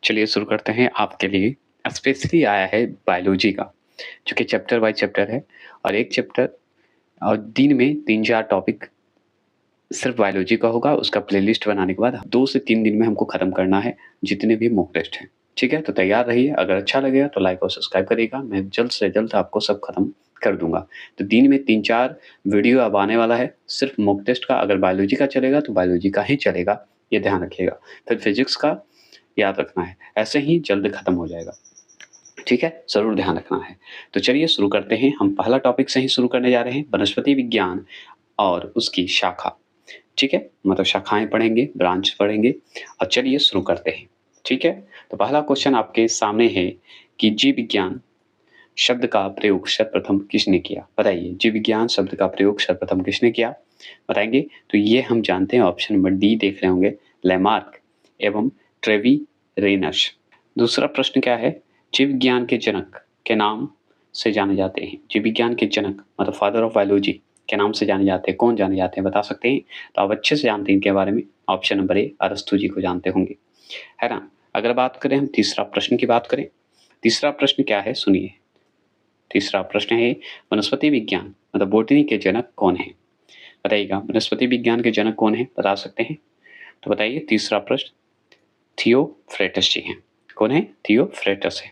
चलिए शुरू करते हैं। आपके लिए स्पेशली आया है बायोलॉजी का, जो कि चैप्टर बाय चैप्टर है और एक चैप्टर और दिन में 3-4 टॉपिक सिर्फ बायोलॉजी का होगा। उसका प्लेलिस्ट बनाने के बाद 2 से 3 दिन में हमको खत्म करना है जितने भी मॉक टेस्ट हैं। ठीक है? तो तैयार रहिए। अगर अच्छा लगेगा तो लाइक और सब्सक्राइब करिएगा। मैं जल्द से जल्द आपको सब खत्म कर दूँगा। तो दिन में 3-4 वीडियो अब आने वाला है सिर्फ मॉक टेस्ट का। अगर बायोलॉजी का चलेगा तो बायोलॉजी का ही चलेगा, ये ध्यान रखिएगा। फिर फिज़िक्स का याद रखना है, ऐसे ही जल्द खत्म हो जाएगा। ठीक है? ज़रूर ध्यान रखना है। तो चलिए शुरू करते हैं। हम पहला टॉपिक से ही शुरू करने जा रहे हैं, वनस्पति विज्ञान और उसकी शाखा। ठीक है? मतलब शाखाएँ पढ़ेंगे, ब्रांच पढ़ेंगे और चलिए शुरू करते हैं। ठीक है? तो पहला क्वेश्चन आपके सामने है कि जीव विज्ञान शब्द का प्रयोग सर्वप्रथम किसने किया? बताइए, जीव विज्ञान शब्द का प्रयोग सर्वप्रथम किसने किया? बताएँगे? तो ये हम जानते हैं, ऑप्शन नंबर डी देख रहे होंगे, लैमार्क एवं ट्रेविरेनस। दूसरा प्रश्न क्या है? जीव विज्ञान के जनक के नाम से जाने जाते हैं। जीव विज्ञान के जनक मतलब फादर ऑफ बायोलॉजी के नाम से जाने जाते हैं। कौन जाने जाते हैं बता सकते हैं? तो आप अच्छे से जानते हैं इनके बारे में। ऑप्शन नंबर ए अरस्तु जी को जानते होंगे, है ना? अगर बात करें हम तीसरा प्रश्न की बात करें, तीसरा प्रश्न क्या है सुनिए। तीसरा प्रश्न है वनस्पति विज्ञान मतलब बॉटनी के जनक कौन है? बताइएगा, वनस्पति विज्ञान के जनक कौन है बता सकते हैं? तो बताइए तीसरा प्रश्न थियोफ्रेटस जी हैं। कौन है? थियोफ्रेटस है।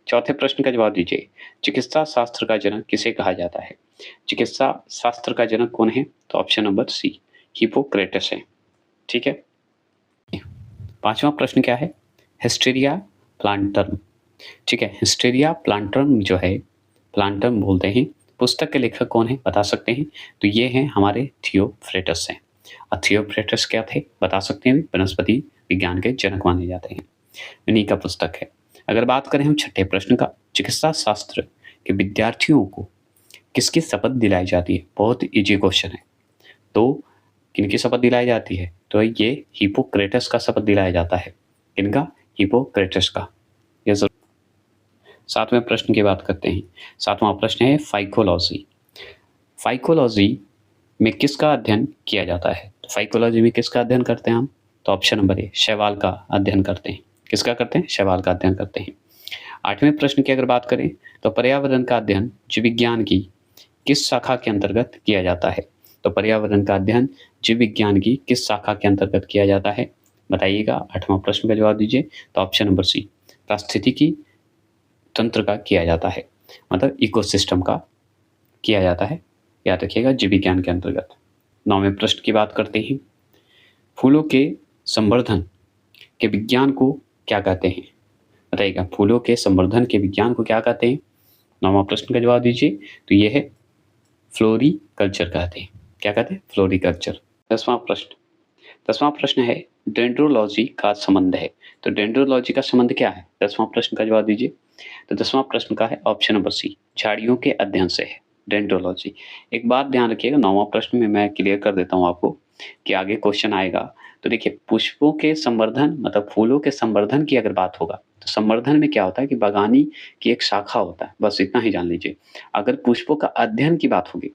चौथे प्रश्न का जवाब दीजिए। चिकित्सा शास्त्र का जनक किसे कहा जाता है? चिकित्सा शास्त्र का जनक कौन है? तो ऑप्शन नंबर सी हिपोक्रेटस है। ठीक है? पांचवा प्रश्न क्या है? हिस्टेरिया प्लांटर्म। ठीक है, हिस्टेरिया प्लांटर्म जो है, प्लांटर्म बोलते हैं, पुस्तक के लेखक कौन है बता सकते हैं? तो ये हैं हमारे थियोफ्रेटस हैं। और थियोफ्रेटस क्या थे बता सकते हैं? वनस्पति विज्ञान के जनक माने जाते हैं। इन्हीं का पुस्तक है। अगर बात करें हम छठे प्रश्न का, चिकित्सा शास्त्र के विद्यार्थियों को किसकी शपथ दिलाई जाती है? बहुत इजी क्वेश्चन है। तो किनकी शपथ दिलाई जाती है? तो ये हिपोक्रेटस का शपथ दिलाया जाता है। किनका? हिपोक्रेटस का। ये जरूर। सातवें प्रश्न की बात करते हैं। सातवां प्रश्न है फाइकोलॉजी। फाइकोलॉजी में किसका अध्ययन किया जाता है? तो फाइकोलॉजी में किसका अध्ययन करते हैं हम? तो ऑप्शन नंबर ए शैवाल का अध्ययन करते हैं। किसका करते हैं? शैवाल का अध्ययन करते हैं। आठवें प्रश्न की अगर बात करें तो पर्यावरण का अध्ययन जीव विज्ञान की किस शाखा के अंतर्गत किया जाता है? तो पर्यावरण का अध्ययन जीव विज्ञान की किस शाखा के अंतर्गत किया जाता है? बताइएगा। आठवां प्रश्न का जवाब दीजिए। तो ऑप्शन नंबर सी पारिस्थितिकी तंत्र का किया जाता है, मतलब इकोसिस्टम का किया जाता है। याद रखिएगा, जीव विज्ञान के अंतर्गत। नौवें प्रश्न की बात करते हैं। फूलों के संवर्धन के विज्ञान को क्या कहते हैं? बताइएगा, फूलों के संवर्धन के विज्ञान को क्या कहते हैं? नौवां प्रश्न का जवाब दीजिए। तो यह है फ्लोरीकल्चर कहते हैं। क्या कहते हैं? फ्लोरीकल्चर। दसवां प्रश्न है डेंड्रोलॉजी का संबंध है। तो डेंड्रोलॉजी का संबंध क्या है? 10वां प्रश्न का जवाब दीजिए। तो 10वां प्रश्न का है ऑप्शन नंबर सी झाड़ियों के अध्ययन से है डेंड्रोलॉजी। एक बात ध्यान रखिएगा, 9वां प्रश्न में मैं क्लियर कर देता हूँ आपको कि आगे क्वेश्चन आएगा। तो देखिए, पुष्पों के संवर्धन मतलब फूलों के संवर्धन की अगर बात होगा तो संवर्धन में क्या होता है कि बागानी की एक शाखा होता है, बस इतना ही जान लीजिए। अगर पुष्पों का अध्ययन की बात होगी,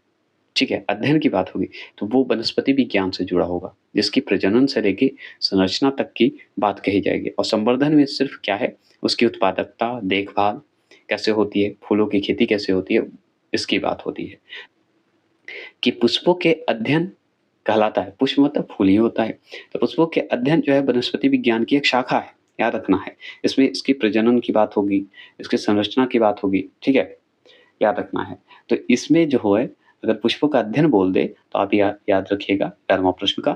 ठीक है, अध्ययन की बात होगी, तो वो वनस्पति विज्ञान से जुड़ा होगा, जिसकी प्रजनन से लेके संरचना तक की बात कही जाएगी। और संवर्धन में सिर्फ क्या है, उसकी उत्पादकता, देखभाल कैसे होती है, फूलों की खेती कैसे होती है, इसकी बात होती है। कि पुष्पों के अध्ययन कहलाता है, पुष्प मतलब फूल ही होता है, तो पुष्पों के अध्ययन जो है वनस्पति विज्ञान की एक शाखा है, याद रखना है। इसमें इसकी प्रजनन की बात होगी, इसकी संरचना की बात होगी, ठीक है, याद रखना है। तो इसमें जो है अगर पुष्पों का अध्ययन बोल दे तो आप याद रखिएगा 11वां प्रश्न का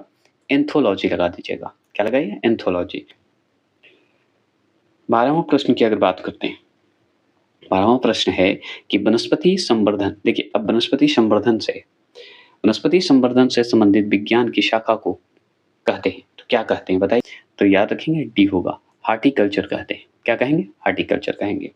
एंथोलॉजी लगा दीजिएगा। क्या लगाइए? एंथोलॉजी। 12वां प्रश्न की अगर बात करते हैं, 12वां प्रश्न है कि वनस्पति संवर्धन। देखिए, अब वनस्पति संवर्धन से संबंधित विज्ञान की शाखा को कहते हैं, तो क्या कहते हैं बताइए? तो याद रखेंगे, डी होगा, हार्टिकल्चर कहते हैं। क्या कहेंगे? हार्टिकल्चर कहेंगे।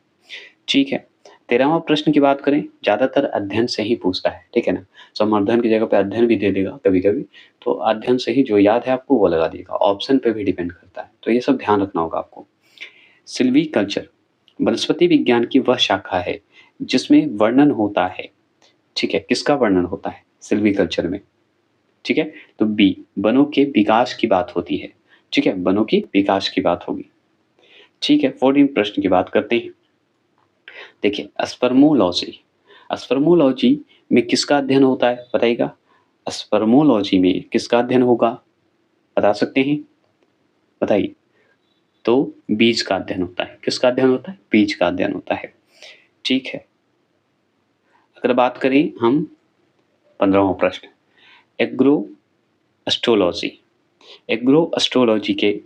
ठीक है। 13वां प्रश्न की बात करें, ज्यादातर अध्ययन से ही पूछता है, ठीक है ना, संवर्धन की जगह पे अध्ययन भी दे देगा कभी कभी, तो अध्ययन से ही जो याद है आपको वो लगा देगा, ऑप्शन पे भी डिपेंड करता है, तो ये सब ध्यान रखना होगा आपको। सिल्वीकल्चर वनस्पति विज्ञान की वह शाखा है जिसमें वर्णन होता है, ठीक है, किसका वर्णन होता है सिल्वीकल्चर में? ठीक है, तो बी वनों के विकास की बात होती है, ठीक है, वनों की विकास की बात होगी। ठीक है, 14 प्रश्न की बात करते हैं। देखिए, स्पर्मोलॉजी, स्पर्मोलॉजी में किसका अध्ययन होता है बताइएगा? स्पर्मोलॉजी में किसका अध्ययन होगा, बता सकते हैं? बताइए। तो बीज का अध्ययन होता है। किसका अध्ययन होता है? बीज का अध्ययन होता है। ठीक है। अगर बात करें हम 15वां प्रश्न, एग्रो एस्ट्रोलॉजी, एग्रो एस्ट्रोलॉजी के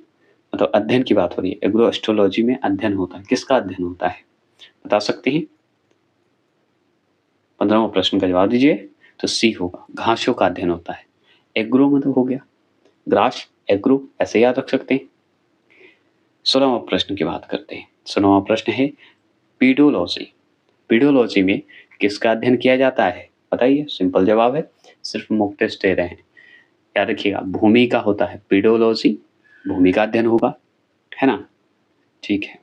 मतलब अध्ययन की बात हो रही है। एग्रो एस्ट्रोलॉजी में अध्ययन होता है। किसका अध्ययन होता है, बता सकते हैं? 15वां प्रश्न का जवाब दीजिए। तो सी होगा, घासों का अध्ययन होता है। एग्रो मतलब हो गया ग्रास, एग्रो ऐसे याद रख सकते हैं। 16वां प्रश्न की बात करते हैं। 16वां प्रश्न है पीडोलॉजी, पीडोलॉजी में किसका अध्ययन किया जाता है बताइए? सिंपल जवाब है, सिर्फ मॉक टेस्ट दे रहे हैं। याद रखिएगा, भूमि का होता है पीडोलॉजी, भूमि का अध्ययन होगा, है ना? ठीक है।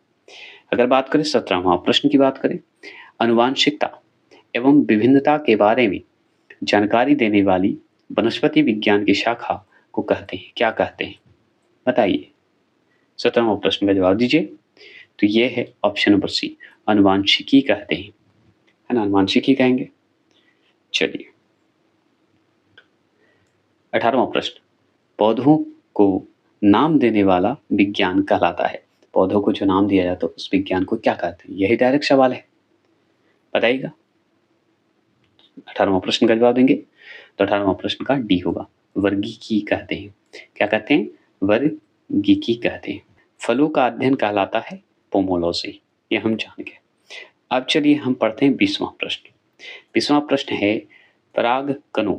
अगर बात करें 17वां प्रश्न की बात करें, आनुवांशिकता एवं विभिन्नता के बारे में जानकारी देने वाली वनस्पति विज्ञान की शाखा को कहते हैं, क्या कहते हैं बताइए? 17वां प्रश्न का जवाब दीजिए। तो ये है ऑप्शन नंबर सी, आनुवांशिकी कहते हैं, है ना? आनुवांशिकी कहेंगे। चलिए 18वां प्रश्न, पौधों को नाम देने वाला विज्ञान कहलाता है। पौधों को जो नाम दिया जाता है उस विज्ञान को क्या कहते हैं? यही डायरेक्ट सवाल है, बताइएगा। 18वां प्रश्न का जवाब देंगे तो 18वां प्रश्न का डी होगा, वर्गीकी कहते हैं। क्या कहते हैं? वर्गीकी कहते हैं। फलों का अध्ययन कहलाता है पोमोलॉजी, ये हम जान गए। अब चलिए हम पढ़ते हैं 20वां प्रश्न। 20वां प्रश्न है परागकणों,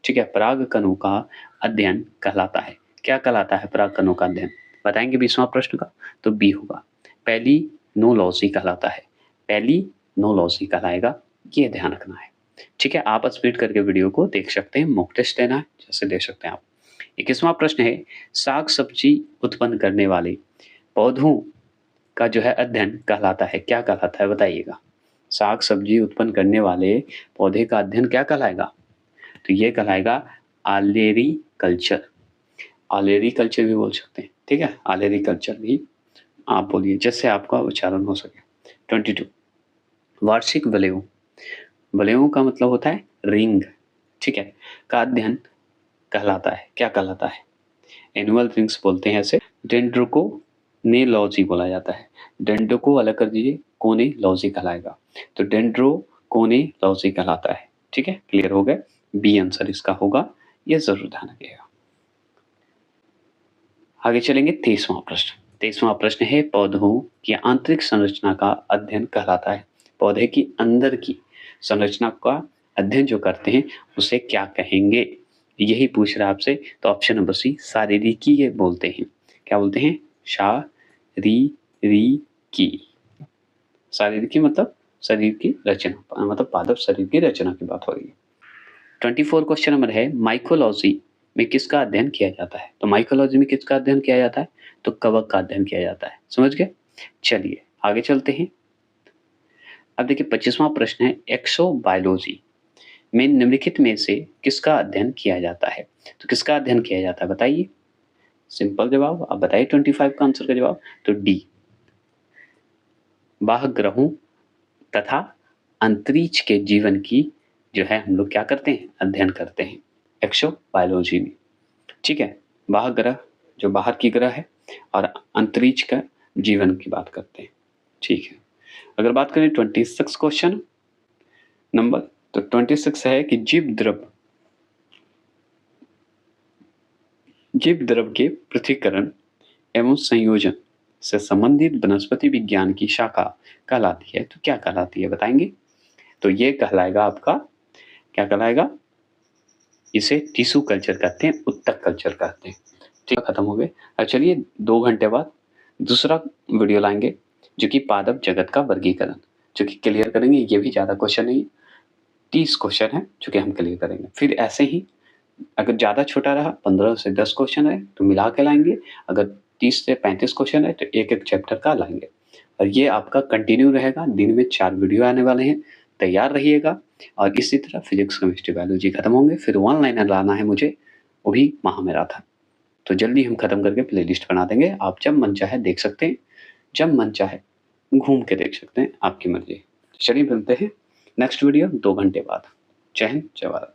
ठीक है, परागकणों का अध्ययन कहलाता है। क्या कहलाता है परागकणों का अध्ययन, बताएंगे 20वां प्रश्न का? तो बी होगा, पैलिनोलॉजी कहलाता है। पैलिनोलॉजी कहलाएगा, ये ध्यान रखना है। ठीक है, आप स्पीड करके वीडियो को देख सकते हैं, मॉक टेस्ट देना है जैसे दे सकते हैं आप। 21वां प्रश्न है साग सब्जी उत्पन्न करने वाले पौधों का जो है अध्ययन कहलाता है, क्या कहलाता है बताइएगा? साग सब्जी उत्पन्न करने वाले पौधे का अध्ययन क्या कहलाएगा? तो ये कहलाएगा आलेरी कल्चर, आलेरी कल्चर भी बोल सकते हैं। ठीक है, आलेरी कल्चर भी आप बोलिए जैसे आपका उच्चारण हो सके। 22 वार्षिक वलयों, वलयों का मतलब होता है रिंग, ठीक है, का अध्ययन कहलाता है, क्या कहलाता है? एनुअल रिंग्स बोलते हैं ऐसे। डेंड्रोकोनेलॉजी बोला जाता है। डेंड्रो को अलग कर दीजिए, कोनेलॉजी कहलाएगा। तो डेंड्रोकोनेलॉजी कहलाता है। ठीक है, क्लियर हो गए? बी आंसर इसका होगा, ये जरूर ध्यान रखिएगा। आगे चलेंगे 23वां प्रश्न। 23वां प्रश्न है पौधों की आंतरिक संरचना का अध्ययन कहलाता है। पौधे की अंदर की संरचना का अध्ययन जो करते हैं उसे क्या कहेंगे, यही पूछ रहा है आपसे। तो ऑप्शन नंबर सी शारीरिकी ये बोलते हैं। क्या बोलते हैं? शारीरिकी। शारीरिकी मतलब शरीर की रचना, मतलब पादप शरीर की रचना की बात हो रही है। 24 क्वेश्चन नंबर है माइकोलॉजी में किसका अध्ययन किया जाता है? तो माइकोलॉजी में किसका अध्ययन किया जाता है? तो कवक का अध्ययन किया जाता है। समझ गए? चलिए आगे चलते हैं। अब देखिए 25वां प्रश्न है एक्सोबायोलॉजी में निम्नलिखित में से किसका अध्ययन किया जाता है? तो किसका अध्ययन किया जाता है बताइए? सिंपल जवाब, अब बताइए 25 का आंसर का जवाब। तो डी, बाह्य ग्रहों तथा अंतरिक्ष के जीवन की जो है हम लोग क्या करते हैं? अध्ययन करते हैं एक्सोबायोलॉजी में। ठीक है, बाह्य ग्रह जो बाहर की ग्रह है और अंतरिक्ष का जीवन की बात करते हैं। ठीक है, अगर बात करें 26 क्वेश्चन नंबर, तो 26 है कि जीव द्रव के पृथक्करण एवं संयोजन से संबंधित वनस्पति विज्ञान की शाखा कहलाती है। तो क्या कहलाती है बताएंगे? तो ये कहलाएगा आपका, क्या कहलाएगा? इसे टिश्यू कल्चर कहते हैं, उत्तक कल्चर कहते हैं। ठीक, खत्म हो गए। अब चलिए 2 घंटे बाद दूसरा वीडियो लाएंगे जो कि पादप जगत का वर्गीकरण, जो कि क्लियर करेंगे। ये भी ज़्यादा क्वेश्चन नहीं, 30 क्वेश्चन है जो कि हम क्लियर करेंगे। फिर ऐसे ही अगर ज़्यादा छोटा रहा 15 से 10 क्वेश्चन है तो मिला के लाएंगे। अगर 30 से 35 क्वेश्चन है तो एक चैप्टर का लाएंगे। और ये आपका कंटिन्यू रहेगा, दिन में 4 वीडियो आने वाले हैं, तैयार रहिएगा। और इसी तरह फिजिक्स केमिस्ट्री बायोलॉजी खत्म होंगे, फिर ऑनलाइन लाना है मुझे, वो भी महामैराथन। तो जल्दी हम खत्म करके प्लेलिस्ट बना देंगे, आप जब मन चाहे देख सकते हैं। जब मन चाहे घूम के देख सकते हैं, आपकी मर्ज़ी। चलिए मिलते हैं नेक्स्ट वीडियो 2 घंटे बाद। जय हिंद, जय भारत।